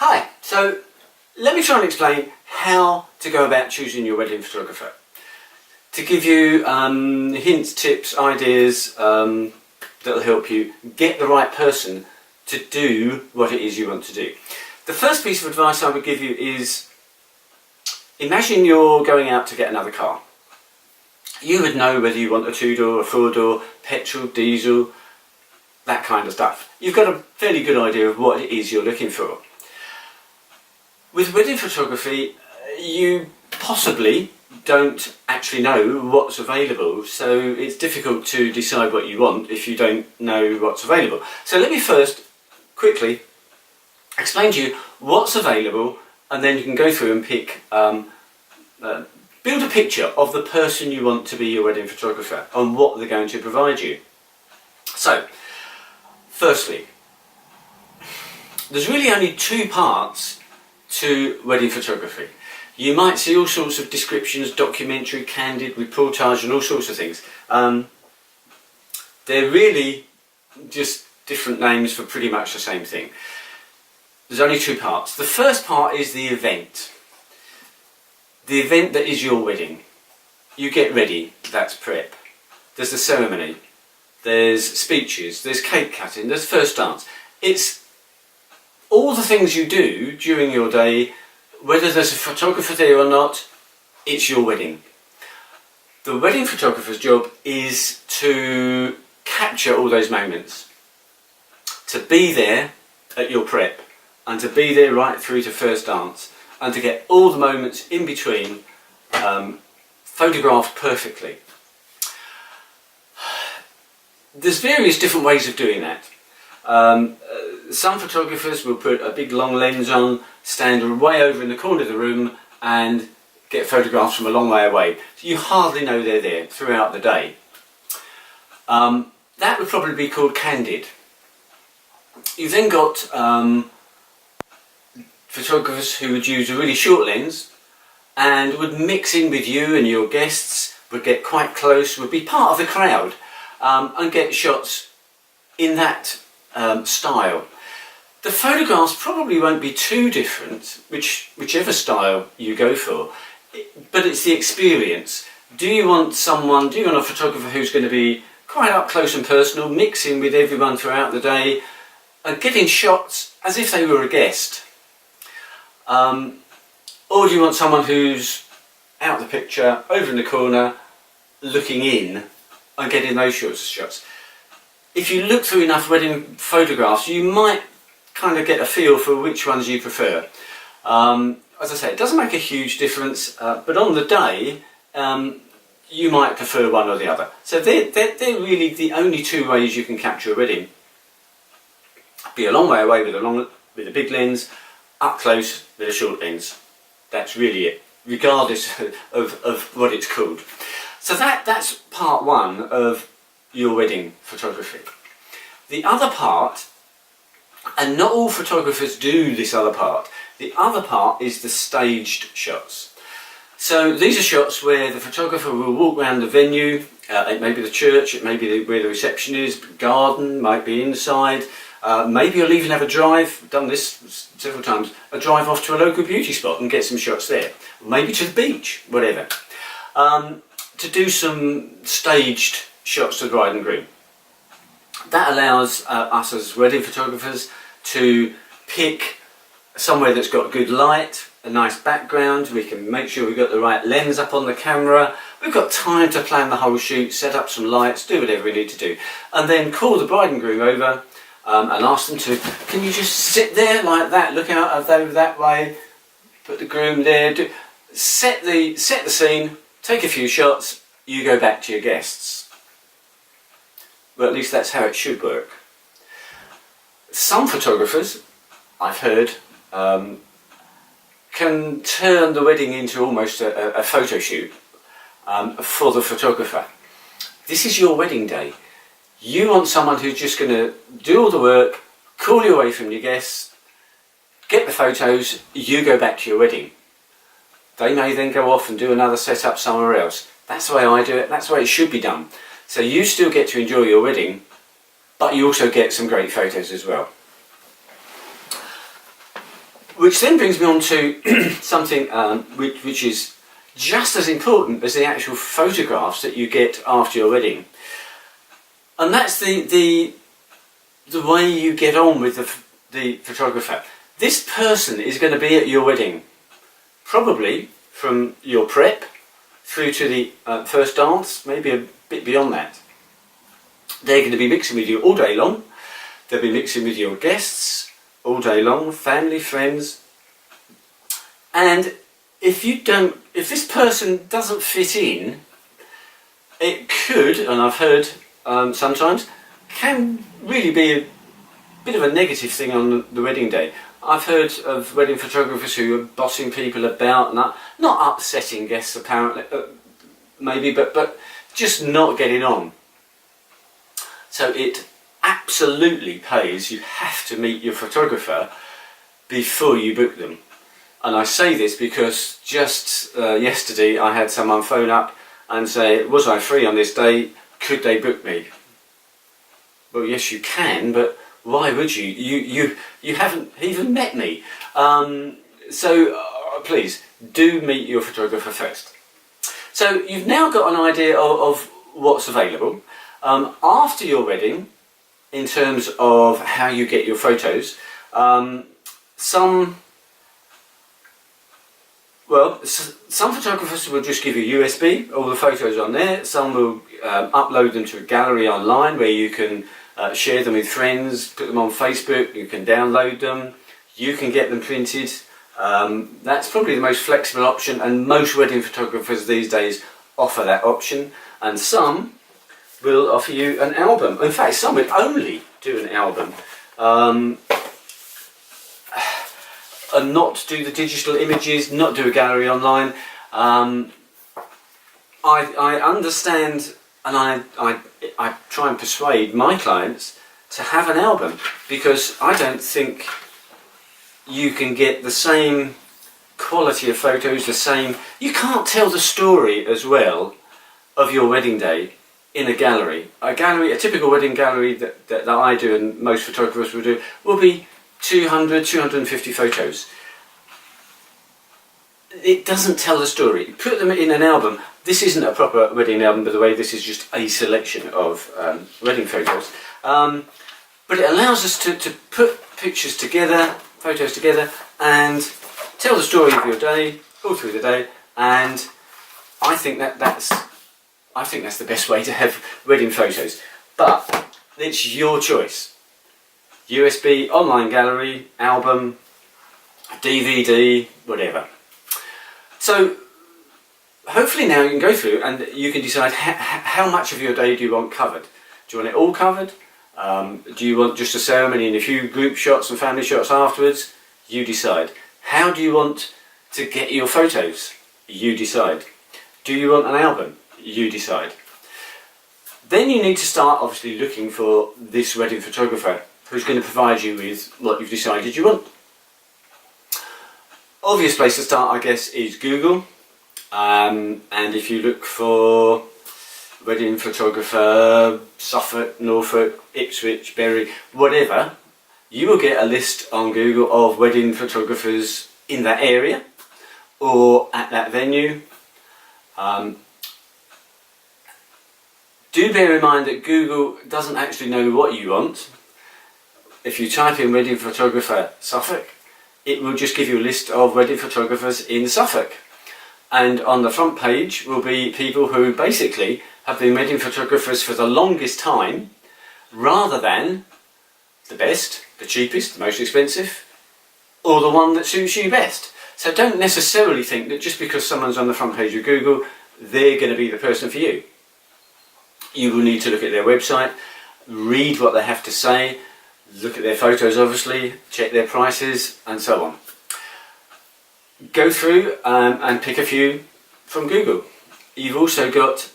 Hi, so let me try and explain how to go about choosing your wedding photographer. To give you hints, tips, ideas that'll help you get the right person to do what it is you want to do. The first piece of advice I would give you is, imagine you're going out to get another car. You would know whether you want a 2-door, a 4-door, petrol, diesel, that kind of stuff. You've got a fairly good idea of what it is you're looking for. With wedding photography, you possibly don't actually know what's available, so it's difficult to decide what you want if you don't know what's available. So let me first quickly explain to you what's available, and then you can go through and pick, build a picture of the person you want to be your wedding photographer and what they're going to provide you. So, firstly, there's really only two parts to wedding photography. You might see all sorts of descriptions, documentary, candid, reportage and all sorts of things. They're really just different names for pretty much the same thing. There's only two parts. The first part is the event. The event that is your wedding. You get ready, that's prep. There's the ceremony, there's speeches, there's cake cutting, there's first dance. It's all the things you do during your day, whether there's a photographer there or not, it's your wedding. The wedding photographer's job is to capture all those moments, to be there at your prep, and to be there right through to first dance, and to get all the moments in between photographed perfectly. There's various different ways of doing that. Some photographers will put a big long lens on, stand way over in the corner of the room and get photographs from a long way away. So you hardly know they're there throughout the day. That would probably be called candid. You've then got photographers who would use a really short lens and would mix in with you and your guests, would get quite close, would be part of the crowd and get shots in that style. The photographs probably won't be too different, whichever style you go for, but it's the experience. Do you want a photographer who's going to be quite up close and personal, mixing with everyone throughout the day and getting shots as if they were a guest? Or do you want someone who's out the picture, over in the corner, looking in and getting those sorts of shots? If you look through enough wedding photographs, you might kind of get a feel for which ones you prefer. As I say, it doesn't make a huge difference, but on the day, you might prefer one or the other. So they're really the only two ways you can capture a wedding. Be a long way away with a big lens, up close with a short lens. That's really it, regardless of what it's called. So that's part one of your wedding photography. The other part, and not all photographers do this other part, the other part is the staged shots. So these are shots where the photographer will walk around the venue, it may be the church, it may be where the reception is, garden, might be inside, maybe you'll even have a drive, I've done this several times, a drive off to a local beauty spot and get some shots there. Maybe to the beach, whatever. To do some staged shots of the bride and groom. That allows us as wedding photographers to pick somewhere that's got good light, a nice background. We can make sure we've got the right lens up on the camera. We've got time to plan the whole shoot, set up some lights, do whatever we need to do, and then call the bride and groom over and ask them to, can you just sit there like that, look out over that way, put the groom there, set the scene, take a few shots, you go back to your guests. Well, at least that's how it should work. Some photographers, I've heard, can turn the wedding into almost a photo shoot for the photographer. This is your wedding day. You want someone who's just going to do all the work, call you away from your guests, get the photos, you go back to your wedding. They may then go off and do another setup somewhere else. That's the way I do it, that's the way it should be done. So you still get to enjoy your wedding, but you also get some great photos as well. Which then brings me on to something which is just as important as the actual photographs that you get after your wedding, and that's the way you get on with the photographer. This person is going to be at your wedding, probably from your prep through to the first dance, maybe a bit beyond that. They're going to be mixing with you all day long. They'll be mixing with your guests all day long, family, friends. And if this person doesn't fit in, it could, and I've heard sometimes, can really be a bit of a negative thing on the wedding day. I've heard of wedding photographers who are bossing people about, not upsetting guests apparently, maybe, but just not getting on. So it absolutely pays. You have to meet your photographer before you book them. And I say this because just yesterday I had someone phone up and say, was I free on this day? Could they book me? Well, yes, you can, but why would you? You haven't even met me. So please do meet your photographer first. So you've now got an idea of what's available. After your wedding, in terms of how you get your photos, some photographers will just give you USB, all the photos on there. Some will upload them to a gallery online where you can share them with friends, put them on Facebook, you can download them, you can get them printed. That's probably the most flexible option, and most wedding photographers these days offer that option. And some will offer you an album. In fact, some will only do an album and not do the digital images, not do a gallery online. I understand, and I try and persuade my clients to have an album, because I don't think you can get the same quality of photos, you can't tell the story as well of your wedding day in a gallery. A typical wedding gallery that I do, and most photographers will do, will be 200, 250 photos. It doesn't tell the story. Put them in an album. This isn't a proper wedding album, by the way. This is just a selection of wedding photos. But it allows us to put pictures together, photos together, and tell the story of your day all through the day. And I think that's the best way to have wedding photos. But it's your choice. USB, online gallery, album, DVD, whatever. So hopefully now you can go through and you can decide how much of your day do you want covered. Do you want it all covered? Do you want just a ceremony and a few group shots and family shots afterwards? You decide. How do you want to get your photos? You decide. Do you want an album? You decide. Then you need to start obviously looking for this wedding photographer who's going to provide you with what you've decided you want. Obvious place to start, I guess, is Google. And if you look for wedding photographer, Suffolk, Norfolk, Ipswich, Bury, whatever, you will get a list on Google of wedding photographers in that area or at that venue. Do bear in mind that Google doesn't actually know what you want. If you type in wedding photographer Suffolk, it will just give you a list of wedding photographers in Suffolk. And on the front page will be people who basically have been wedding photographers for the longest time, rather than the best, the cheapest, the most expensive, or the one that suits you best. So don't necessarily think that just because someone's on the front page of Google, they're going to be the person for you. You will need to look at their website, read what they have to say, look at their photos obviously, check their prices and so on. Go through and pick a few from Google. You've also got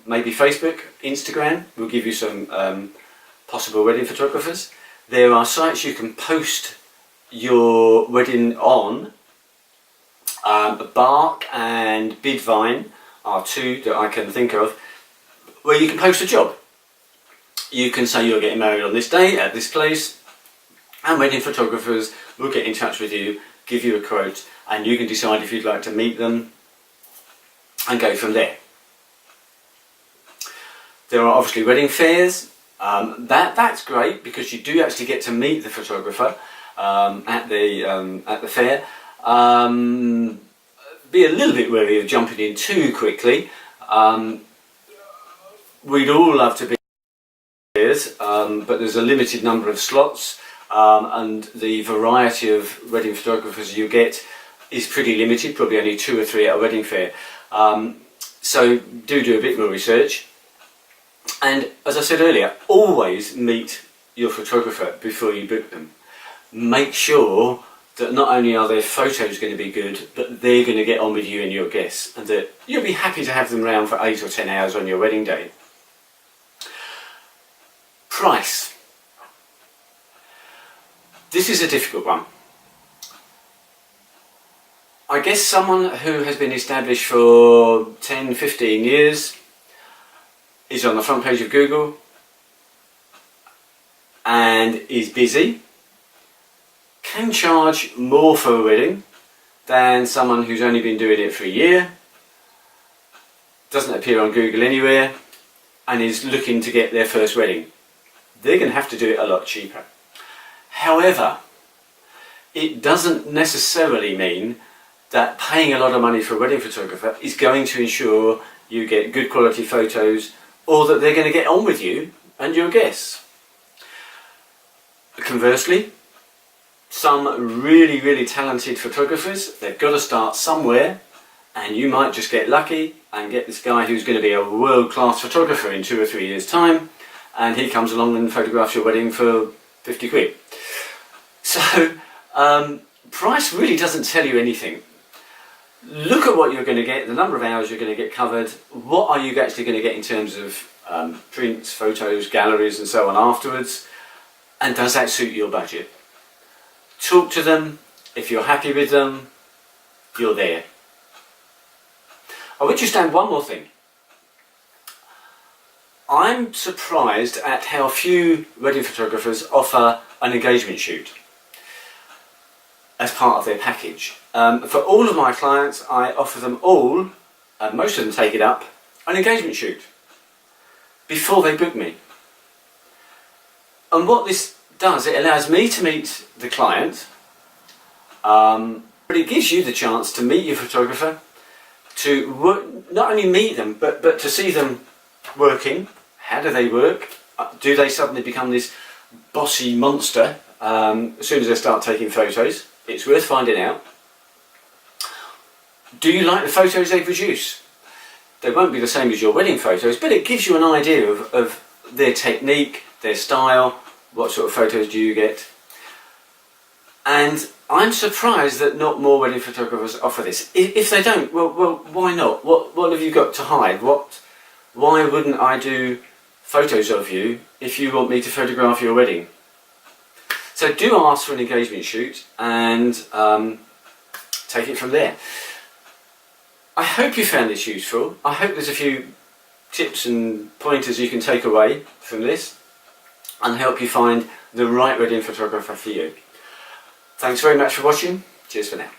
maybe Facebook, Instagram will give you some possible wedding photographers. There are sites you can post your wedding on. Bark and Bidvine are two that I can think of, where you can post a job. You can say you're getting married on this day at this place, And wedding photographers will get in touch with you, give you a quote, and you can decide if you'd like to meet them and go from there. There are obviously wedding fairs. That's great because you do actually get to meet the photographer at the fair. Be a little bit wary of jumping in too quickly. We'd all love to be fairs, but there's a limited number of slots, and the variety of wedding photographers you get is pretty limited, probably only 2 or 3 at a wedding fair. So do a bit more research. And as I said earlier, always meet your photographer before you book them. Make sure that not only are their photos going to be good, but they're going to get on with you and your guests, and that you'll be happy to have them round for 8 or 10 hours on your wedding day. Price. This is a difficult one. I guess someone who has been established for 10, 15 years is on the front page of Google and is busy can charge more for a wedding than someone who's only been doing it for a year, doesn't appear on Google anywhere, and is looking to get their first wedding. They're going to have to do it a lot cheaper. However, it doesn't necessarily mean that paying a lot of money for a wedding photographer is going to ensure you get good quality photos, or that they're going to get on with you and your guests. Conversely, some really talented photographers, they've got to start somewhere, and you might just get lucky and get this guy who's going to be a world-class photographer in 2 or 3 years' time, and he comes along and photographs your wedding for 50 quid. So, price really doesn't tell you anything. Look at what you're going to get, the number of hours you're going to get covered, what are you actually going to get in terms of prints, photos, galleries and so on afterwards, and does that suit your budget? Talk to them. If you're happy with them, you're there. I would just add one more thing. I'm surprised at how few wedding photographers offer an engagement shoot as part of their package. For all of my clients, I offer them all, and most of them take it up, an engagement shoot before they book me. And what this does, it allows me to meet the client, but it gives you the chance to meet your photographer, to work, not only meet them, but to see them working. How do they work? Do they suddenly become this bossy monster as soon as they start taking photos? It's worth finding out. Do you like the photos they produce? They won't be the same as your wedding photos, but it gives you an idea of their technique, their style, what sort of photos do you get. And I'm surprised that not more wedding photographers offer this. If they don't, well, why not? What have you got to hide? Why wouldn't I do photos of you if you want me to photograph your wedding? So do ask for an engagement shoot and take it from there. I hope you found this useful. I hope there's a few tips and pointers you can take away from this and help you find the right wedding photographer for you. Thanks very much for watching. Cheers for now.